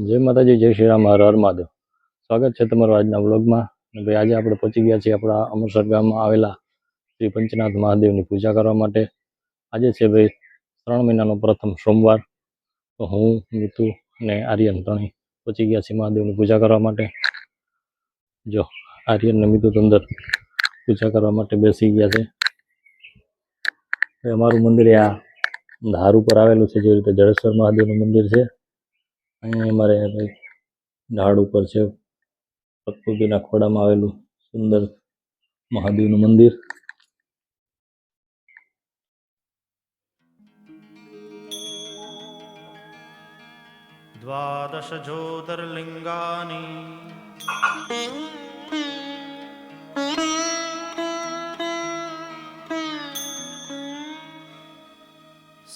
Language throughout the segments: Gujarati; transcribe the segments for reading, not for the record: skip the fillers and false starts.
જય માતાજી, જય શ્રી રામ, હર હર મહાદેવ। સ્વાગત છે તમારું આજના વ્લોગમાં। ભાઈ આજે આપણે પહોંચી ગયા છીએ આપણા અમરસર ગામમાં આવેલા શ્રી પંચનાથ મહાદેવની પૂજા કરવા માટે। આજે છે ભાઈ શ્રાવણ મહિનાનો પ્રથમ સોમવાર। તો હું, મિતુ અને આર્યન ત્રણેય પહોંચી ગયા છીએ મહાદેવની પૂજા કરવા માટે। જો આર્યન ને મિતુ અંદર પૂજા કરવા માટે બેસી ગયા છે। અમારું મંદિર આ ધાર ઉપર આવેલું છે, જે રીતે જડેશ્વર મહાદેવનું મંદિર છે। અહીંયા અમારે ભાઈ ઢાળ ઉપર છે પ્રકૃતિના ખોળામાં આવેલું સુંદર મહાદેવનું મંદિર। द्वादश ज्योतिर्लिंगानि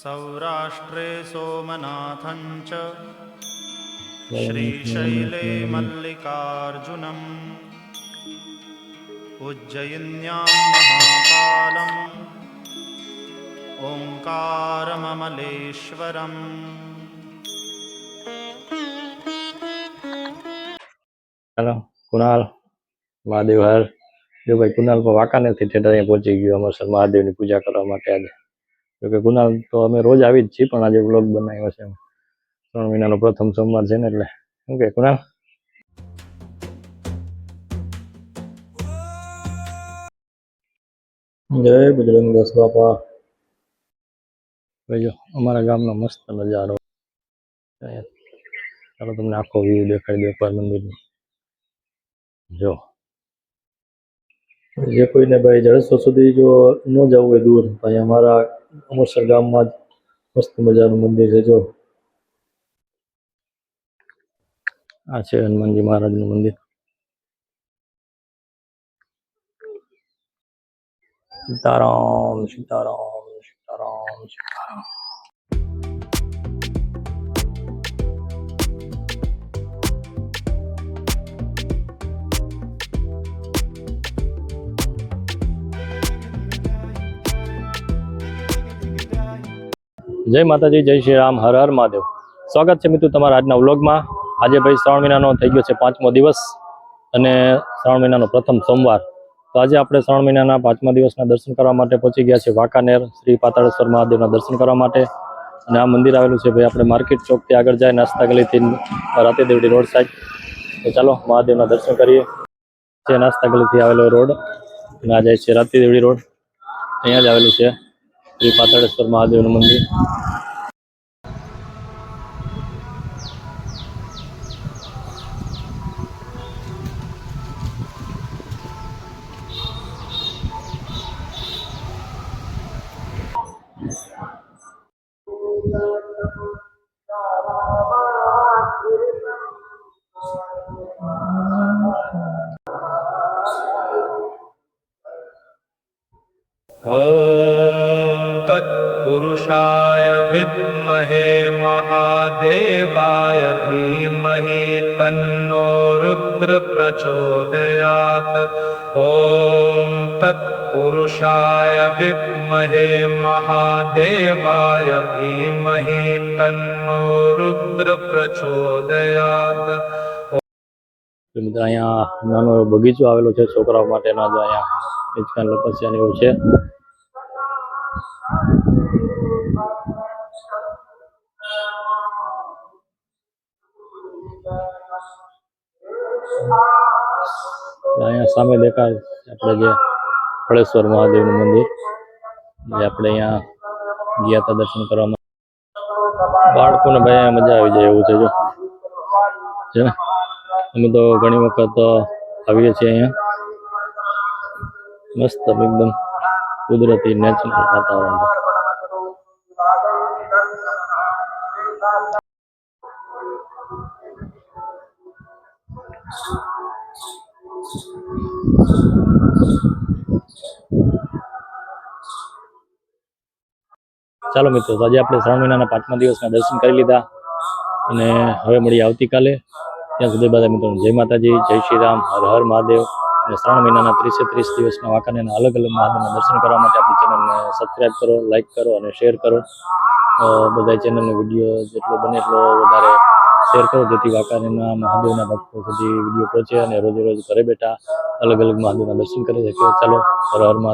सौराष्ट्रे सोमनाथं च श्रीशैले मल्लिकार्जुनम् उज्जयिन्यां महाकालम् ओंकारममलेश्वरम्। हेलो कुणाल, महादेव हर। जो भाई कुणाल पर वाकानेरथी ठेठ अहींया पहोंची गयो अमरसर महादेवनी पूजा करवा माटे। आज जो कि कुणाल तो अमे रोज आवी ज छीए, पण आज व्लॉग बनाव्यो छे। श्रावण महीनानो प्रथम सोमवार छे ने એટલે શું કે कुणाल? जय बजरंग दास बापा। भाई जो अमारा गामनो मस्त नजारो। चलो તમને આખો વ્યૂ દેખાડી દો એકવાર મંદિરનો। જો જે કોઈને ભાઈ જડેશ્વર સુધી જો ન જવું હોય દૂર, તો અહીંયા અમારા અમરસર ગામમાં જ મસ્ત મજાનું મંદિર છે। જો આ છે હનુમાનજી મહારાજનું મંદિર। સીતારામ સીતારામ સીતારામ સીતારામ। जय माताजी, जय श्री राम, हर हर महादेव। स्वागत है मित्रों तमारा आजना व्लॉग में। आज भाई श्रावण महीनानो थई गयो छे 5मो दिवस अने श्रावण महीनानो प्रथम सोमवार। तो आज आपणे श्रावण महीनाना 5मा दिवसना दर्शन करवा माटे पहोंची गया छे वाकानेर श्री पाताळेश्वर महादेवना दर्शन करवा माटे। अने आ मंदिर आवेलुं छे भाई आपणे मार्केट चौक थी आगळ जाय नास्ता गलीथी राती देवड़ी रोड साइड। तो चलो महादेवना दर्शन करीए। जे नास्ता गलीथी आवेलो रोड अने आ जाय छे राती देवड़ी रोड। अहींया ज आवेलुं छे श्री पाताळेश्वर महादेवનું મંદિર। तत्पुरुषाय विद्महे महादेवाय धीमहि तन्नो रुद्र प्रचोदयात्। ॐ तत्पुरुषाय विद्महे महादेवाय धीमहि तन्नो रुद्र प्रचोदयात्। અહીંયા નાનો એવો બગીચો આવેલો છે છોકરાઓ માટેનો। જો અહીંયા હિંચકા લપસ્યા ને એવું છે। અહીંયા સામે દેખાય આપણે જે ફળેશ્વર મહાદેવનું મંદિર, જે આપણે અહીંયા ગયા હતા દર્શન કરવા માટે। બાળકોને ભાઈ અહીંયા મજા આવી જાય એવું છે। જો છે ને, અમે તો ઘણી વખત આવીએ છીએ અહીંયા। મસ્ત એકદમ કુદરતી નેચરલ વાતાવરણ છે। ચાલો મિત્રો, તો આજે આપણે શ્રાવણ મહિનાના 5મા દિવસના દર્શન કરી લીધા અને હવે મળીએ આવતીકાલે। ત્યાં સુધી બધા મિત્રો જય માતાજી, જય શ્રી રામ, હર હર મહાદેવ। અને શ્રાવણ મહિનાના 30 દિવસના વાંકાનેરના અલગ અલગ મહાદેવના દર્શન કરવા માટે આપણી ચેનલને સબસ્ક્રાઈબ કરો, લાઈક કરો અને શેર કરો। બધા ચેનલનો વિડીયો જેટલો બને એટલો વધારે શેર કરો જેથી વાંકાનેરના મહાદેવના ભક્તો સુધી વિડીયો પહોંચે અને રોજે રોજ ઘરે બેઠા અલગ અલગ મહાદેવના દર્શન કરી શકે. ચાલો હર હર મહાદેવ.